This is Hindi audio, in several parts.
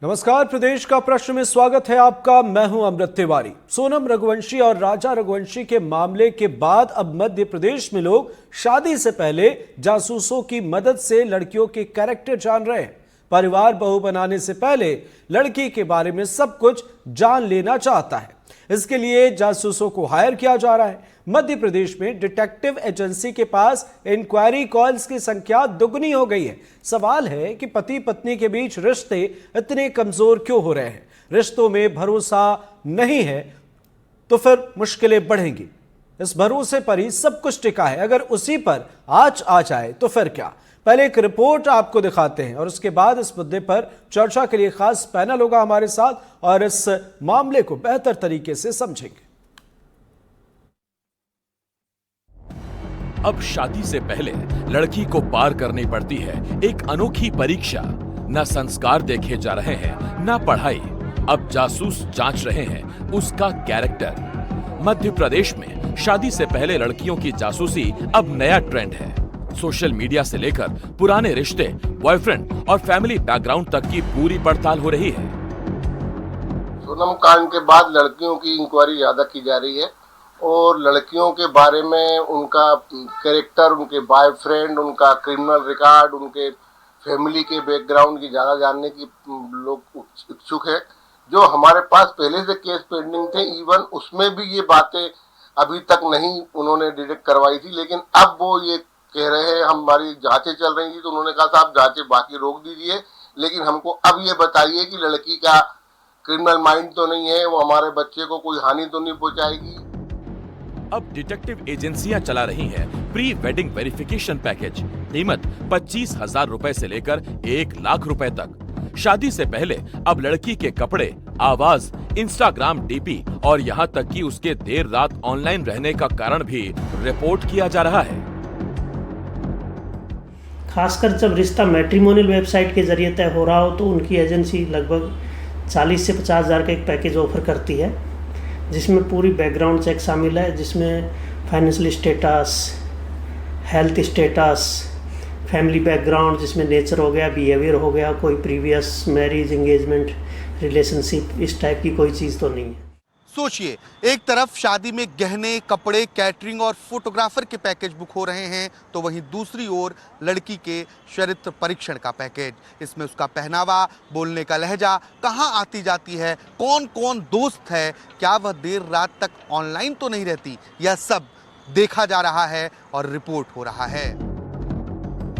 नमस्कार, प्रदेश का प्रश्न में स्वागत है आपका। मैं हूं अमृत तिवारी। सोनम रघुवंशी और राजा रघुवंशी के मामले के बाद अब मध्य प्रदेश में लोग शादी से पहले जासूसों की मदद से लड़कियों के कैरेक्टर जान रहे हैं। परिवार बहू बनाने से पहले लड़की के बारे में सब कुछ जान लेना चाहता है। इसके लिए जासूसों को हायर किया जा रहा है। मध्य प्रदेश में डिटेक्टिव एजेंसी के पास इंक्वायरी कॉल्स की संख्या दुगनी हो गई है। सवाल है कि पति पत्नी के बीच रिश्ते इतने कमजोर क्यों हो रहे हैं? रिश्तों में भरोसा नहीं है तो फिर मुश्किलें बढ़ेंगी। इस भरोसे पर ही सब कुछ टिका है। अगर उसी पर आँच आ जाए तो फिर क्या? पहले एक रिपोर्ट आपको दिखाते हैं और उसके बाद इस मुद्दे पर चर्चा के लिए खास पैनल होगा हमारे साथ और इस मामले को बेहतर तरीके से समझेंगे। अब शादी से पहले लड़की को पार करनी पड़ती है एक अनोखी परीक्षा। न संस्कार देखे जा रहे हैं, न पढ़ाई। अब जासूस जांच रहे हैं उसका कैरेक्टर। मध्य प्रदेश में शादी से पहले लड़कियों की जासूसी अब नया ट्रेंड है। सोशल मीडिया से लेकर पुराने रिश्ते, बॉयफ्रेंड और फैमिली बैकग्राउंड तक की पूरी पड़ताल हो रही है। सोनम कांड के बाद लड़कियों की इंक्वायरी ज्यादा की जा रही है और लड़कियों के बारे में उनका कैरेक्टर, उनके बॉयफ्रेंड, उनका क्रिमिनल रिकॉर्ड, उनके फैमिली के बैकग्राउंड की ज़्यादा जानने की लोग इच्छुक है। जो हमारे पास पहले से केस पेंडिंग थे, इवन उसमें भी ये बातें अभी तक नहीं उन्होंने डिटेक्ट करवाई थी, लेकिन अब वो ये कह रहे हैं हमारी जांचें चल रही थी, तो उन्होंने कहा साहब जांचें बाकी रोक दीजिए, लेकिन हमको अब ये बताइए कि लड़की का क्रिमिनल माइंड तो नहीं है, वो हमारे बच्चे को कोई हानि तो नहीं पहुंचाएगी। अब डिटेक्टिव एजेंसियां चला रही हैं प्री वेडिंग वेरिफिकेशन पैकेज। कीमत 25,000 रुपए से लेकर 1 लाख रुपए तक। शादी से पहले अब लड़की के कपड़े, आवाज, इंस्टाग्राम डीपी और यहाँ तक कि उसके देर रात ऑनलाइन रहने का कारण भी रिपोर्ट किया जा रहा है। खासकर जब रिश्ता मैट्रिमोनियल वेबसाइट के जरिए तय हो रहा हो तो उनकी एजेंसी लगभग 40 से 50 हज़ार का एक पैकेज ऑफर करती है, जिसमें पूरी बैकग्राउंड चेक शामिल है, जिसमें financial status, health status, family background, जिसमें नेचर हो गया, बिहेवियर हो गया, कोई प्रीवियस मैरिज, एंगेजमेंट, रिलेशनशिप, इस टाइप की कोई चीज़ तो नहीं है। सोचिए, एक तरफ शादी में गहने, कपड़े, कैटरिंग और फोटोग्राफर के पैकेज बुक हो रहे हैं, तो वहीं दूसरी ओर लड़की के चरित्र परीक्षण का पैकेज। इसमें उसका पहनावा, बोलने का लहजा, कहाँ आती जाती है, कौन कौन दोस्त है, क्या वह देर रात तक ऑनलाइन तो नहीं रहती, यह सब देखा जा रहा है और रिपोर्ट हो रहा है।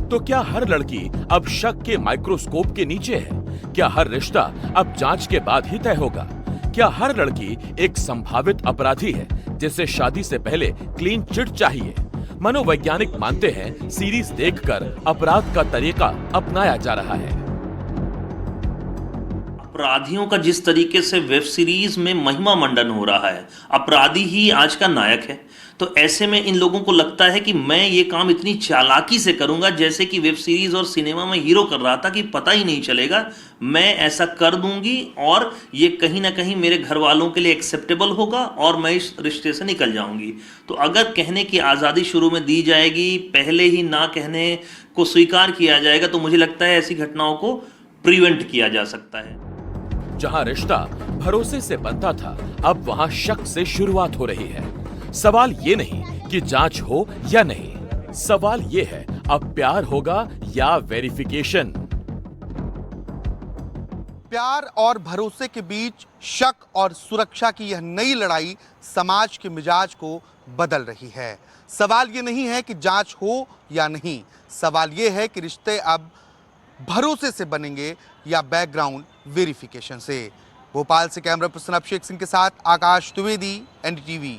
तो क्या हर लड़की अब शक के माइक्रोस्कोप के नीचे है? क्या हर रिश्ता अब जांच के बाद ही तय होगा? क्या हर लड़की एक संभावित अपराधी है जिसे शादी से पहले क्लीन चिट चाहिए? मनोवैज्ञानिक मानते हैं सीरीज देखकर अपराध का तरीका अपनाया जा रहा है। अपराधियों का जिस तरीके से वेब सीरीज में महिमा मंडन हो रहा है, अपराधी ही आज का नायक है, तो ऐसे में इन लोगों को लगता है कि मैं ये काम इतनी चालाकी से करूंगा जैसे कि वेब सीरीज और सिनेमा में हीरो कर रहा था कि पता ही नहीं चलेगा, मैं ऐसा कर दूंगी और ये कहीं ना कहीं मेरे घर वालों के लिए एक्सेप्टेबल होगा और मैं इस रिश्ते से निकल जाऊंगी। तो अगर कहने की आज़ादी शुरू में दी जाएगी, पहले ही ना कहने को स्वीकार किया जाएगा, तो मुझे लगता है ऐसी घटनाओं को प्रिवेंट किया जा सकता है। जहां रिश्ता भरोसे से बनता था, अब वहां शक से शुरुआत हो रही है। सवाल ये नहीं कि जांच हो या नहीं, सवाल ये है अब प्यार होगा या वेरिफिकेशन। प्यार और भरोसे के बीच शक और सुरक्षा की यह नई लड़ाई समाज के मिजाज को बदल रही है। सवाल ये नहीं है कि जांच हो या नहीं, सवाल ये है कि रिश्ते अब भरोसे से बनेंगे या बैकग्राउंड वेरिफिकेशन से। भोपाल से कैमरा पर्सन अभिषेक सिंह के साथ आकाश द्विवेदी, एनडीटीवी।